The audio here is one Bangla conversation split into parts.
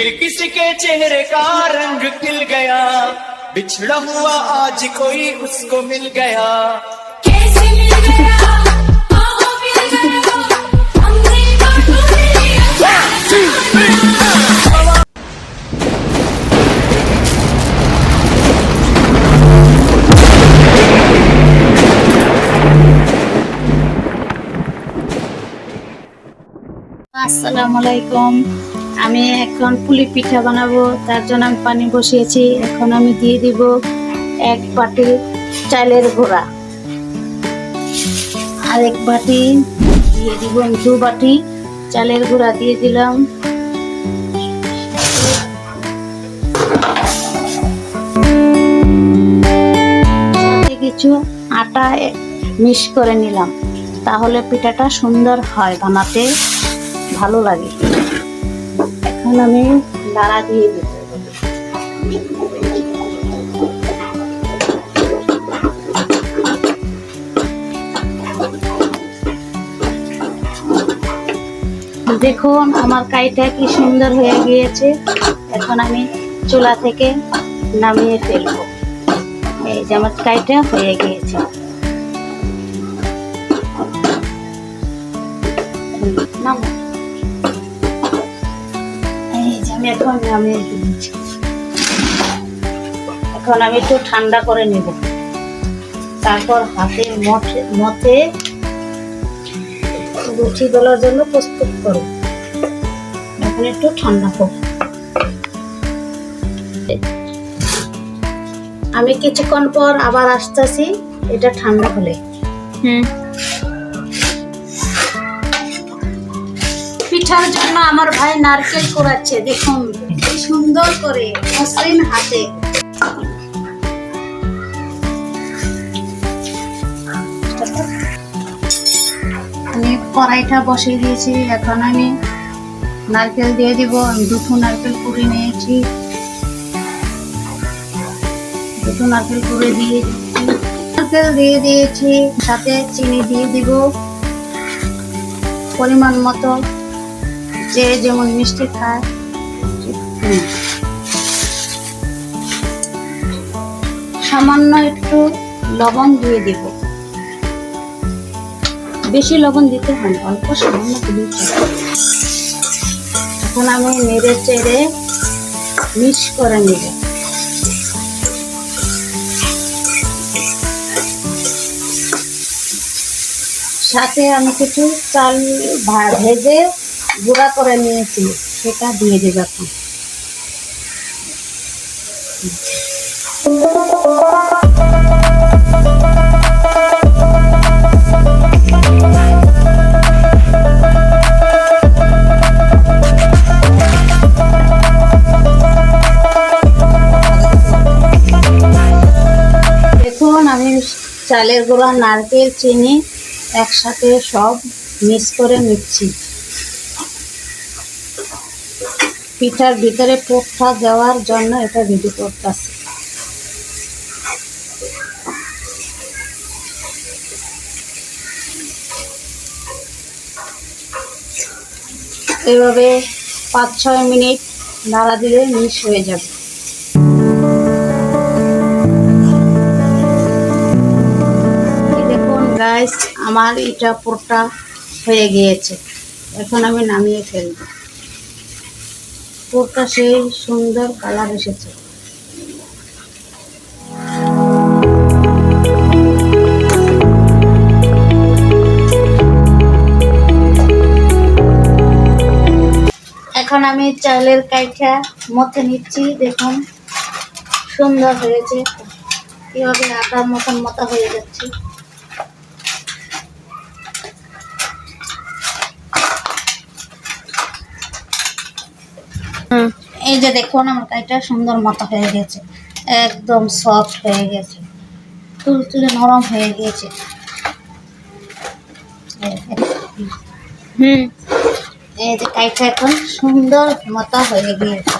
फिर किसी के चेहरे का रंग खिल गया, बिछड़ा हुआ आज कोई उसको मिल गया। कैसे मिल गया, कहाँ मिल गया, हमने बातों আসসালামু আলাইকুম। আমি এখন পুলি পিঠা বানাবো, তার জন্য আমি পানি বসিয়েছি। এখন আমি দিয়ে দিব 1 বাটি চালের গুঁড়া, আর 1 বাটি দিয়ে দিব 2 বাটি চালের গুঁড়া দিয়ে দিলাম। কিছু আটা মিক্স করে নিলাম, তাহলে পিঠাটা সুন্দর হয়, বানাতে ভালো লাগে। এখন আমি নাড়া দিয়ে দিব। দেখুন আমার কাইটা কি সুন্দর হয়ে গিয়েছে। এখন আমি চুলা থেকে নামিয়ে ফেলবো। এই যে আমার কাইটা হয়ে গিয়েছে। আমি এখন নামিয়ে দিচ্ছি। এখন আমি একটু ঠান্ডা করে নেব, তারপর হাতের মতে রুটি বেলার জন্য প্রস্তুত করব। এখন একটু ঠান্ডা করব। আমি কিছুক্ষণ পর আবার আসতেছি, এটা ঠান্ডা হলে। পিঠার জন্য আমার ভাই নারকেল কোড়াচ্ছে, দেখুন কি সুন্দর করে মসৃণ হাতে। আমি কড়াইটা বসিয়ে দিয়েছি। এখন আমি নারকেল দিয়ে দিব। আমি 2 নারকেল কুড়ে নিয়েছি, 2 নারকেল কুড়ে দিয়ে দিচ্ছি। নারকেল দিয়ে দিয়েছি, সাথে চিনি দিয়ে দিব পরিমাণ মতো, যে যেমন মিষ্টি খায়। সামান্য একটু লবণ দিয়ে দিব, বেশি লবণ দিতে হয় না, অল্প সামান্য দিতে। এখন আমি নেড়ে চেড়ে মিক্স করে নেব। সাথে আমি কিছু চাল ভেজে গুঁড়া করে নিয়েছি, সেটা দিয়ে দেব। দেখুন আমি চালের গুঁড়া, নারকেল, চিনি একসাথে সব মিক্স করে নিচ্ছি। পিঠার ভিতরে পোক্তা দেওয়ার জন্য এটা রেডি করতেছি। এভাবে 5-6 মিনিট নাড়া দিলে মিক্স হয়ে যাবে। দেখুন গাইস, আমার এটা পুরোটা হয়ে গিয়েছে। এখন আমি নামিয়ে ফেলবো। পুরোটা সেই সুন্দর কালার এসেছে। এখন আমি চালের কাইটা মতে নিচ্ছি। দেখুন সুন্দর হয়েছে, কিভাবে আটার মতন মতো হয়ে যাচ্ছে। এই যে দেখুন আমার কাইটা সুন্দর মতো হয়ে গেছে, একদম সফট হয়ে গেছে, তুলতুলে নরম হয়ে গিয়েছে। এই যে কাইটা এখন সুন্দর মতো হয়ে গিয়েছে।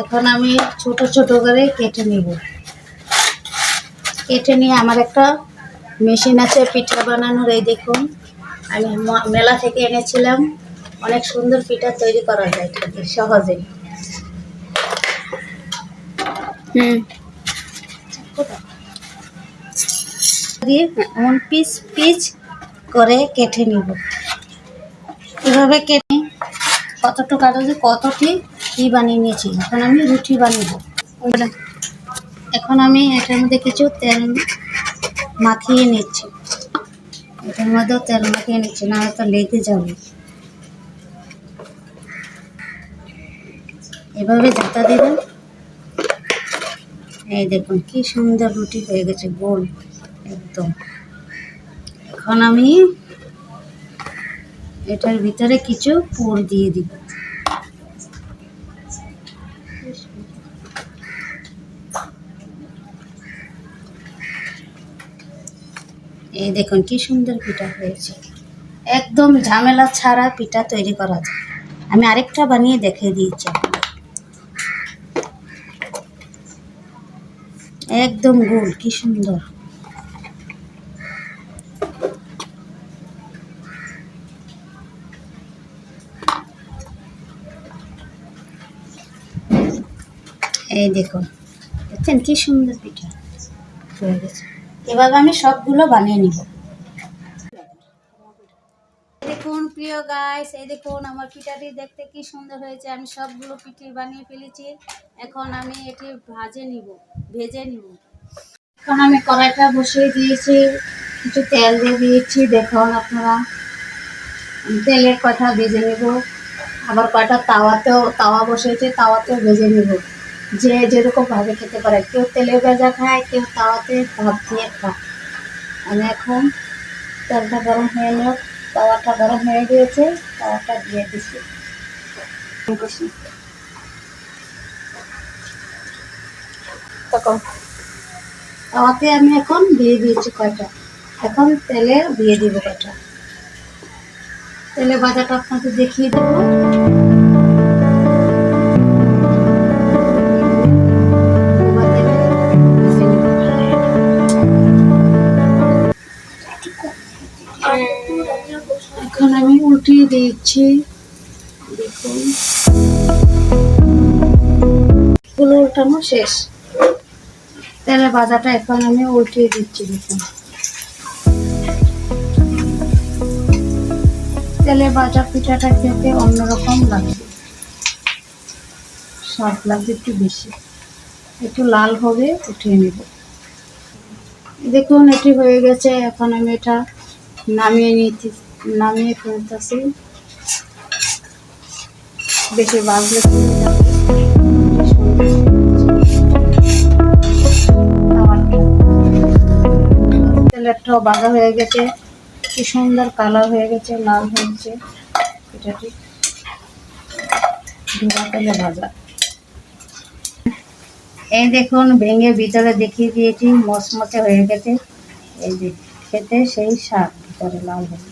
এখন আমি ছোট ছোট করে কেটে নিব। কেটে নিয়ে আমার একটা মেশিন আছে পিঠা বানানোর। এই দেখুন আমি মেলা থেকে এনেছিলাম। অনেক সুন্দর পিঠা তৈরি করা যায় সহজেই। দিয়ে এমন পিস পিস করে কেটে নিব। এভাবে কেটে কতটুকু কাগজে কতটি কি বানিয়ে নিয়েছি। এখন আমি রুটি বানাবো। এখন আমি এটার মধ্যে কিছু তেল মাখিয়ে নিচ্ছি। এটার মধ্যেও তেল মাখিয়ে নিচ্ছি, না হয়তো লেগে যাবে। এভাবে জাতা দেবেন। এই দেখুন কি সুন্দর রুটি হয়ে গেছে, গোল একদম। এখন আমি এটার ভিতরে কিছু পুর দিয়ে দিব। এই দেখুন কি সুন্দর পিঠা হয়েছে, একদম ঝামেলা ছাড়া পিঠা তৈরি করা যায়। আমি আরেকটা বানিয়ে দেখিয়ে দিয়েছি, একদম গোল, কি সুন্দর। এই দেখুন, দেখছেন কি সুন্দর পিঠা হয়ে গেছে। এভাবে আমি সবগুলো বানিয়ে নিব। দেখুন প্রিয় গাইস, এই দেখুন আমার পিঠাটি দেখতে কি সুন্দর হয়েছে। আমি সবগুলো পিঠে বানিয়ে ফেলেছি। এখন আমি এটি ভেজে নিব। এখন আমি কড়াইটা বসিয়ে দিয়েছি, কিছু তেল দিয়ে দিয়েছি। দেখুন আপনারা, তেলের কয়টা ভেজে নেব। আবার কয়টা তাওয়া বসিয়েছে, তাওয়াতেও ভেজে নেব। যে যেরকম ভাবে খেতে পারে, কেউ তেলে ভেজা খায়, কেউ তাওয়াতে ভাপ দিয়ে খায়। আমি এখন তেলটা গরম হয়ে নিল, তাওয়াটা গরম হয়ে গিয়েছে, তাওয়াটা দিয়ে দিচ্ছি। তাওয়াতে আমি এখন দিয়ে দিয়েছি কয়টা। এখন তেলে দিয়ে দিব কয়টা। তেলে ভাজাটা আপনাদের দেখিয়ে দেবো। এখন আমি উল্টিয়ে দিচ্ছি। দেখুন গুলো উল্টানো শেষ। তেলে ভাজাটা এখন আমি উল্টিয়ে দিচ্ছি। দেখুন তেলে ভাজা পিঠাটা খেতে অন্যরকম লাগবে, স্বাদ লাগবে একটু বেশি। একটু লাল হবে, উঠিয়ে নেব। দেখুন এটি হয়ে গেছে। এখন আমি এটা নামিয়ে ফেলতেছি। বেশি ভাজলে তেলেরটাও ভাজা হয়ে গেছে, কি সুন্দর কালার হয়ে গেছে, লাল হয়েছে পিঠাটি। ধোয়া তেলে ভাজা। এই দেখুন ভেঙে ভিতরে দেখিয়ে দিয়েছি, মচমচে হয়ে গেছে। এই যে খেতে সেই স্বাদ, ভিতরে লাল হয়ে।